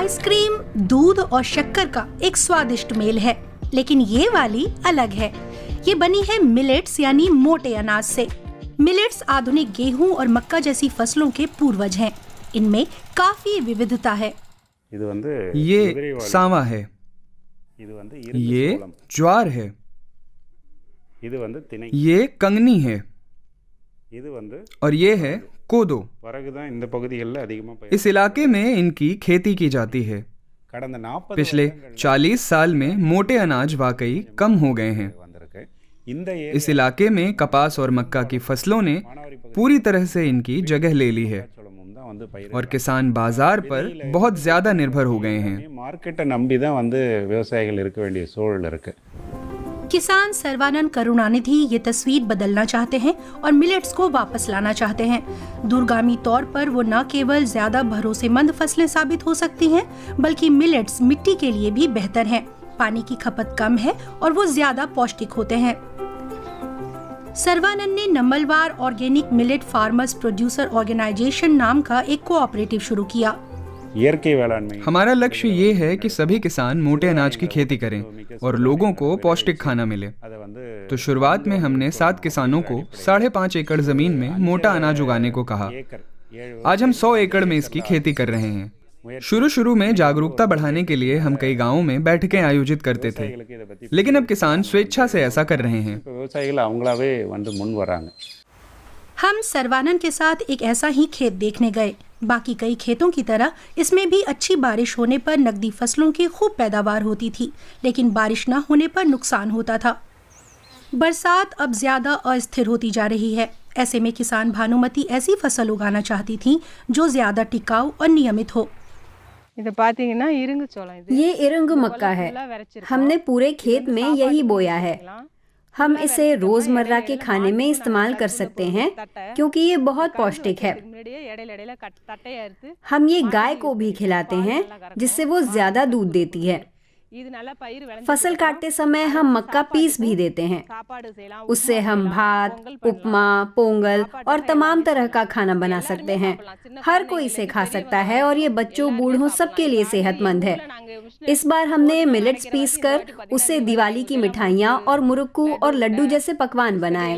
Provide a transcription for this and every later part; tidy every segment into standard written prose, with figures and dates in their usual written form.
Ice cream दूध और शक्कर का एक स्वादिष्ट मेल है, लेकिन ये वाली अलग है। ये बनी है मिलेट्स यानी मोटे अनाज से। मिलेट्स आधुनिक गेहूं और मक्का जैसी फसलों के पूर्वज हैं। इनमें काफी विविधता है। ये सांवा है, ये ज्वार है, ये कंगनी है और ये है कोदो। इस इलाके में इनकी खेती की जाती है। पिछले 40 साल में मोटे अनाज वाकई कम हो गए हैं। इस इलाके में कपास और मक्का की फसलों ने पूरी तरह से इनकी जगह ले ली है और किसान बाजार पर बहुत ज्यादा निर्भर हो गए हैं। किसान सर्वानंद करुणानिधि ये तस्वीर बदलना चाहते हैं और मिलेट्स को वापस लाना चाहते हैं। दूरगामी तौर पर वो न केवल ज्यादा भरोसेमंद फसलें साबित हो सकती हैं, बल्कि मिलेट्स मिट्टी के लिए भी बेहतर हैं। पानी की खपत कम है और वो ज्यादा पौष्टिक होते हैं। सर्वानंद ने Nambalwar organic millet farmers producer organization नाम का एक कोऑपरेटिव शुरू किया। हमारा लक्ष्य ये है कि सभी किसान मोटे अनाज की खेती करें और लोगों को पौष्टिक खाना मिले। तो शुरुआत में हमने 7 किसानों को 5.5 एकड़ जमीन में मोटा अनाज उगाने को कहा। आज हम 100 एकड़ में इसकी खेती कर रहे हैं। शुरू में जागरूकता बढ़ाने के लिए हम कई गांवों में बैठकें आयोजित करते थे, लेकिन अब किसान स्वेच्छा से ऐसा कर रहे हैं। हम सर्वानंद के साथ एक ऐसा ही खेत देखने गए। बाकी कई खेतों की तरह इसमें भी अच्छी बारिश होने पर नकदी फसलों की खूब पैदावार होती थी, लेकिन बारिश न होने पर नुकसान होता था। बरसात अब ज्यादा अस्थिर होती जा रही है। ऐसे में किसान भानुमति ऐसी फसल उगाना चाहती थी जो ज्यादा टिकाऊ और नियमित हो। ये इरंग मक्का है। हमने पूरे खेत में यही बोया है। हम इसे रोजमर्रा के खाने में इस्तेमाल कर सकते हैं क्योंकि ये बहुत पौष्टिक है। हम ये गाय को भी खिलाते हैं जिससे वो ज्यादा दूध देती है। फसल काटते समय हम मक्का पीस भी देते हैं। उससे हम भात, उपमा, पोंगल और तमाम तरह का खाना बना सकते हैं। हर कोई इसे खा सकता है और ये बच्चों बूढ़ों सबके लिए सेहतमंद है। इस बार हमने मिलेट्स पीस कर उससे दिवाली की मिठाइयाँ और मुरुक्कू और लड्डू जैसे पकवान बनाए।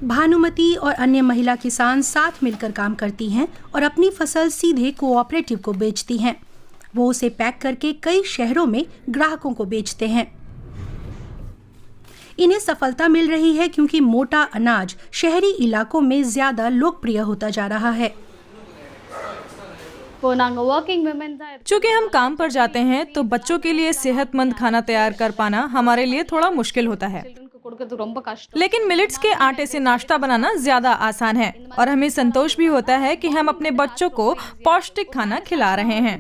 भानुमति और अन्य महिला किसान साथ मिलकर काम करती हैं और अपनी फसल सीधे कोऑपरेटिव को बेचती हैं। वो उसे पैक करके कई शहरों में ग्राहकों को बेचते हैं। इन्हें सफलता मिल रही है क्योंकि मोटा अनाज शहरी इलाकों में ज्यादा लोकप्रिय होता जा रहा है। चूँकि हम काम पर जाते हैं तो बच्चों के लिए सेहतमंद खाना तैयार कर पाना हमारे लिए थोड़ा मुश्किल होता है, लेकिन मिलेट्स के आटे से नाश्ता बनाना ज्यादा आसान है और हमें संतोष भी होता है कि हम अपने बच्चों को पौष्टिक खाना खिला रहे हैं।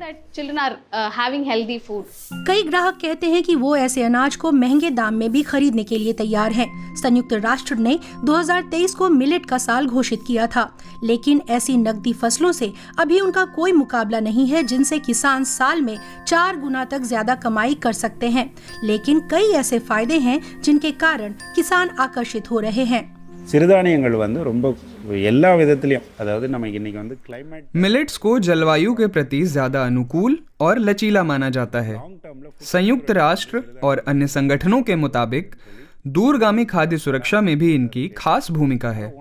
कई ग्राहक कहते हैं कि वो ऐसे अनाज को महंगे दाम में भी खरीदने के लिए तैयार हैं। संयुक्त राष्ट्र ने 2023 को मिलेट का साल घोषित किया था, लेकिन ऐसी नकदी फसलों से अभी उनका कोई मुकाबला नहीं है जिनसे किसान साल में 4 गुना तक ज्यादा कमाई कर सकते हैं। लेकिन कई ऐसे फायदे हैं जिनके कारण किसान आकर्षित हो रहे हैं। मिलेट्स को जलवायु के प्रति ज्यादा अनुकूल और लचीला माना जाता है। संयुक्त राष्ट्र और अन्य संगठनों के मुताबिक दूरगामी खाद्य सुरक्षा में भी इनकी खास भूमिका है।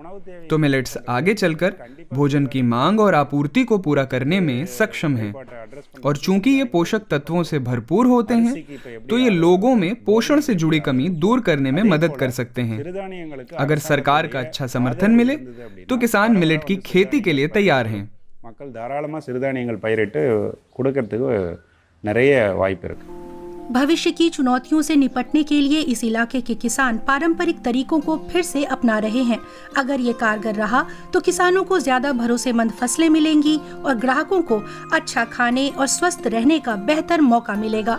तो मिलेट्स आगे चलकर भोजन की मांग और आपूर्ति को पूरा करने में सक्षम हैं। और चूंकि ये पोषक तत्वों से भरपूर होते हैं, तो ये लोगों में पोषण से जुड़ी कमी दूर करने में मदद कर सकते हैं। अगर सरकार का अच्छा समर्थन मिले तो किसान मिलेट की खेती के लिए तैयार हैं। भविष्य की चुनौतियों से निपटने के लिए इस इलाके के किसान पारंपरिक तरीकों को फिर से अपना रहे हैं। अगर ये कारगर रहा तो किसानों को ज्यादा भरोसेमंद फसलें मिलेंगी और ग्राहकों को अच्छा खाने और स्वस्थ रहने का बेहतर मौका मिलेगा।